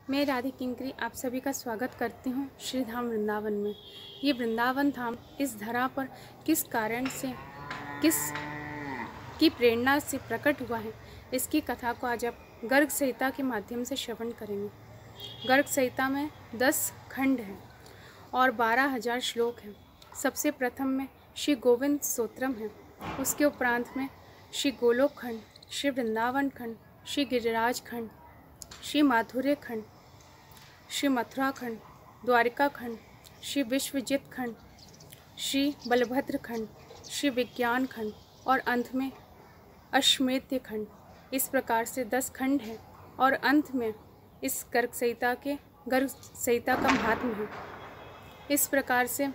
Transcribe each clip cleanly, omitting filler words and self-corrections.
मैं राधे किंकरी आप सभी का स्वागत करती हूँ श्री धाम वृंदावन में। ये वृंदावन धाम इस धरा पर किस कारण से, किस की प्रेरणा से प्रकट हुआ है, इसकी कथा को आज आप गर्ग संहिता के माध्यम से श्रवण करेंगे। गर्ग संहिता में 10 खंड हैं और 12,000 श्लोक हैं। सबसे प्रथम में श्री गोविंद स्तोत्रम है, उसके उपरांत में श्री गोलोक खंड, श्री वृंदावन खंड, श्री गिरिराज खंड, श्री माधुर्य खंड, श्री मथुरा खंड, द्वारिका खंड, श्री विश्वजित खंड, श्री बलभद्र खंड, श्री विज्ञान खंड और अंत में अश्वमेध खंड। इस प्रकार से 10 खंड हैं और अंत में इस गर्ग संहिता का महात्म्य है। इस प्रकार से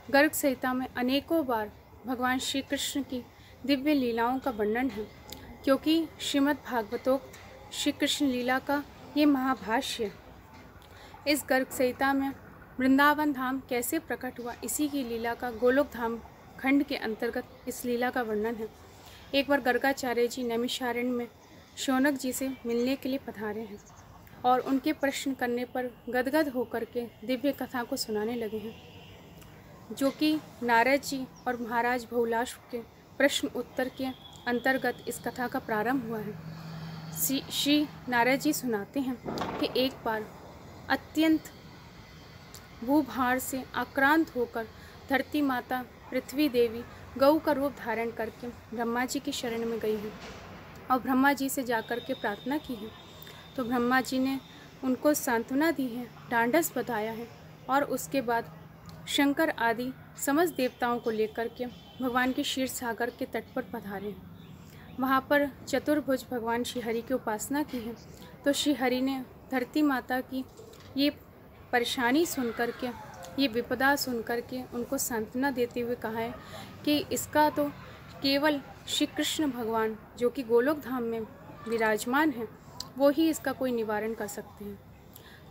गर्ग संहिता में अनेकों बार भगवान श्री कृष्ण की दिव्य लीलाओं का वर्णन है, क्योंकि श्रीमद् भागवतोक्त श्री कृष्ण लीला का ये महाभाष्य। इस गर्ग संहिता में वृंदावन धाम कैसे प्रकट हुआ, इसी की लीला का गोलोक धाम खंड के अंतर्गत इस लीला का वर्णन है। एक बार गर्गाचार्य जी नैमिषारण्य में शौनक जी से मिलने के लिए पधारे हैं और उनके प्रश्न करने पर गदगद होकर के दिव्य कथा को सुनाने लगे हैं, जो कि नारद जी और महाराज बहुलाश के प्रश्न उत्तर के अंतर्गत इस कथा का प्रारंभ हुआ है। श्री नारद जी सुनाते हैं कि एक बार अत्यंत भूभार से आक्रांत होकर धरती माता पृथ्वी देवी गौ का रूप धारण करके ब्रह्मा जी की शरण में गई है और ब्रह्मा जी से जाकर के प्रार्थना की है। तो ब्रह्मा जी ने उनको सांत्वना दी है, ढांढस बताया है और उसके बाद शंकर आदि समस्त देवताओं को लेकर के भगवान के क्षीर सागर के तट पर पधारे हैं। वहाँ पर चतुर्भुज भगवान श्री हरि की उपासना की है। तो श्री हरि ने धरती माता की ये परेशानी सुन कर के, ये विपदा सुन कर के उनको सांत्वना देते हुए कहा है कि इसका तो केवल श्री कृष्ण भगवान जो कि गोलोक धाम में विराजमान है, वो ही इसका कोई निवारण कर सकते हैं।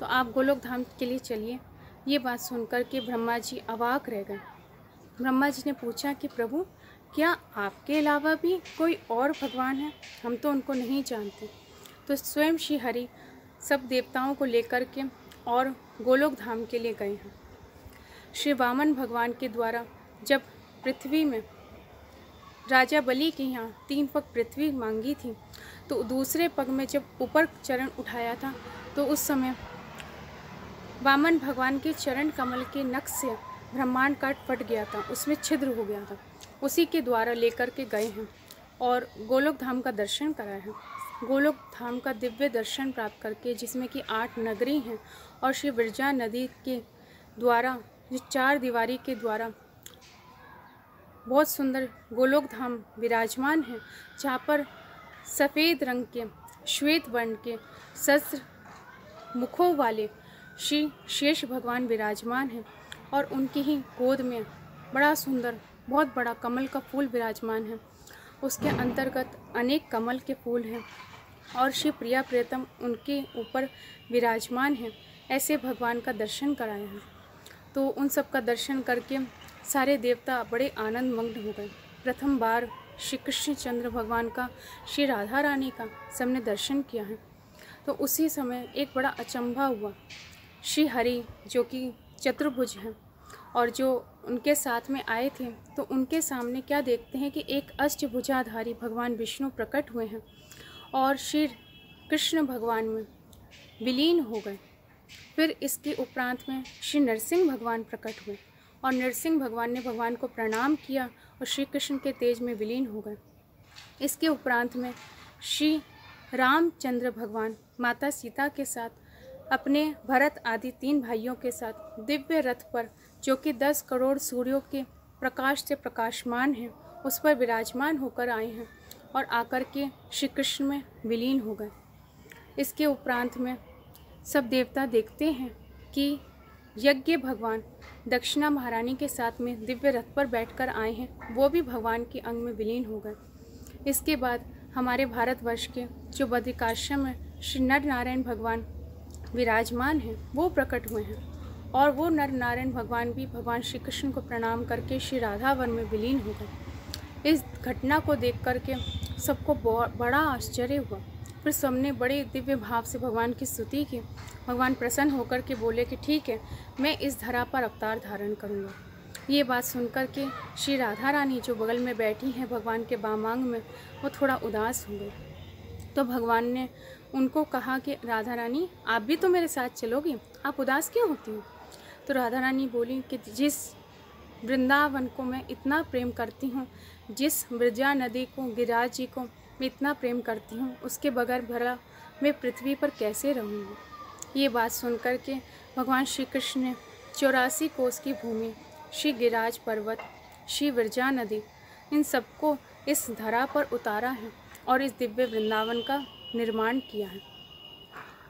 तो आप गोलोक धाम के लिए चलिए। ये बात सुनकर के ब्रह्मा जी अवाक रह गए। ब्रह्मा जी ने पूछा कि प्रभु, क्या आपके अलावा भी कोई और भगवान है? हम तो उनको नहीं जानते। तो स्वयं श्री हरि सब देवताओं को लेकर के और गोलोक धाम के लिए गए हैं। श्री वामन भगवान के द्वारा जब पृथ्वी में राजा बलि के यहाँ 3 पग पृथ्वी मांगी थी, तो दूसरे पग में जब ऊपर चरण उठाया था, तो उस समय वामन भगवान के चरण कमल के नख से ब्रह्मांड काट फट गया था, उसमें छिद्र हो गया था। उसी के द्वारा लेकर के गए हैं और गोलोक धाम का दर्शन कराए हैं। गोलोक धाम का दिव्य दर्शन प्राप्त करके, जिसमें कि 8 नगरी हैं और श्री विरजा नदी के द्वारा, जो 4 दीवारी के द्वारा बहुत सुंदर गोलोक धाम विराजमान है, जहाँ पर सफ़ेद रंग के, श्वेत वर्ण के, सहस्त्र मुखों वाले श्री शेष भगवान विराजमान हैं और उनकी ही गोद में बड़ा सुंदर, बहुत बड़ा कमल का फूल विराजमान है। उसके अंतर्गत अनेक कमल के फूल हैं और श्री प्रिया प्रियतम उनके ऊपर विराजमान हैं। ऐसे भगवान का दर्शन कराए हैं। तो उन सब का दर्शन करके सारे देवता बड़े आनंद मग्न हो गए। प्रथम बार श्री कृष्णचंद्र भगवान का, श्री राधा रानी का सबने दर्शन किया है। तो उसी समय एक बड़ा अचंभा हुआ। श्री हरि जो कि चतुर्भुज हैं और जो उनके साथ में आए थे, तो उनके सामने क्या देखते हैं कि एक अष्टभुजाधारी भगवान विष्णु प्रकट हुए हैं और श्री कृष्ण भगवान में विलीन हो गए। फिर इसके उपरांत में श्री नरसिंह भगवान प्रकट हुए और नरसिंह भगवान ने भगवान को प्रणाम किया और श्री कृष्ण के तेज में विलीन हो गए। इसके उपरांत में श्री रामचंद्र भगवान माता सीता के साथ, अपने भरत आदि 3 भाइयों के साथ दिव्य रथ पर, जो कि 10 करोड़ सूर्यों के प्रकाश से प्रकाशमान है, उस पर विराजमान होकर आए हैं और आकर के श्री कृष्ण में विलीन हो गए। इसके उपरांत में सब देवता देखते हैं कि यज्ञ भगवान दक्षिणा महारानी के साथ में दिव्य रथ पर बैठकर आए हैं, वो भी भगवान के अंग में विलीन हो गए। इसके बाद हमारे भारतवर्ष के जो बद्रिकाश्रम में श्री नर नारायण भगवान विराजमान हैं, वो प्रकट हुए हैं और वो नर नारायण भगवान भी भगवान श्री कृष्ण को प्रणाम करके श्री राधा वन में विलीन हो गए। इस घटना को देख करके सबको बड़ा आश्चर्य हुआ फिर सबने बड़े दिव्य भाव से भगवान की स्तुति की। भगवान प्रसन्न होकर के बोले कि ठीक है, मैं इस धरा पर अवतार धारण करूँगा। ये बात सुनकर के श्री राधा रानी जो बगल में बैठी हैं भगवान के बामांग में, वो थोड़ा उदास हो गई। तो भगवान ने उनको कहा कि राधा रानी, आप भी तो मेरे साथ चलोगी, आप उदास क्यों होती हो? तो राधा रानी बोली कि जिस वृंदावन को मैं इतना प्रेम करती हूँ, जिस ब्रजा नदी को, गिरिराज जी को मैं इतना प्रेम करती हूँ, उसके बगैर भला मैं पृथ्वी पर कैसे रहूँगी। ये बात सुनकर के भगवान श्री कृष्ण ने 84 कोस की भूमि, श्री गिरिराज पर्वत, श्री विरजा नदी, इन सबको इस धरा पर उतारा है और इस दिव्य वृंदावन का निर्माण किया है।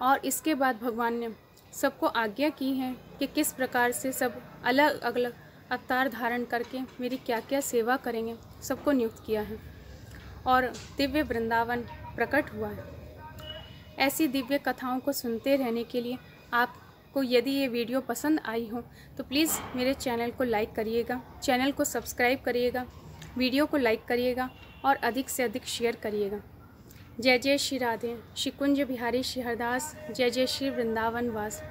और इसके बाद भगवान ने सबको आज्ञा की है कि किस प्रकार से सब अलग अलग अवतार धारण करके मेरी क्या क्या सेवा करेंगे, सबको नियुक्त किया है और दिव्य वृंदावन प्रकट हुआ है। ऐसी दिव्य कथाओं को सुनते रहने के लिए आपको यदि ये वीडियो पसंद आई हो तो प्लीज़ मेरे चैनल को लाइक करिएगा, चैनल को सब्सक्राइब करिएगा, वीडियो को लाइक करिएगा और अधिक से अधिक शेयर करिएगा। जय जय श्री राधे, श्री कुंज बिहारी श्री हरदास, जय जय श्री वृंदावन वास।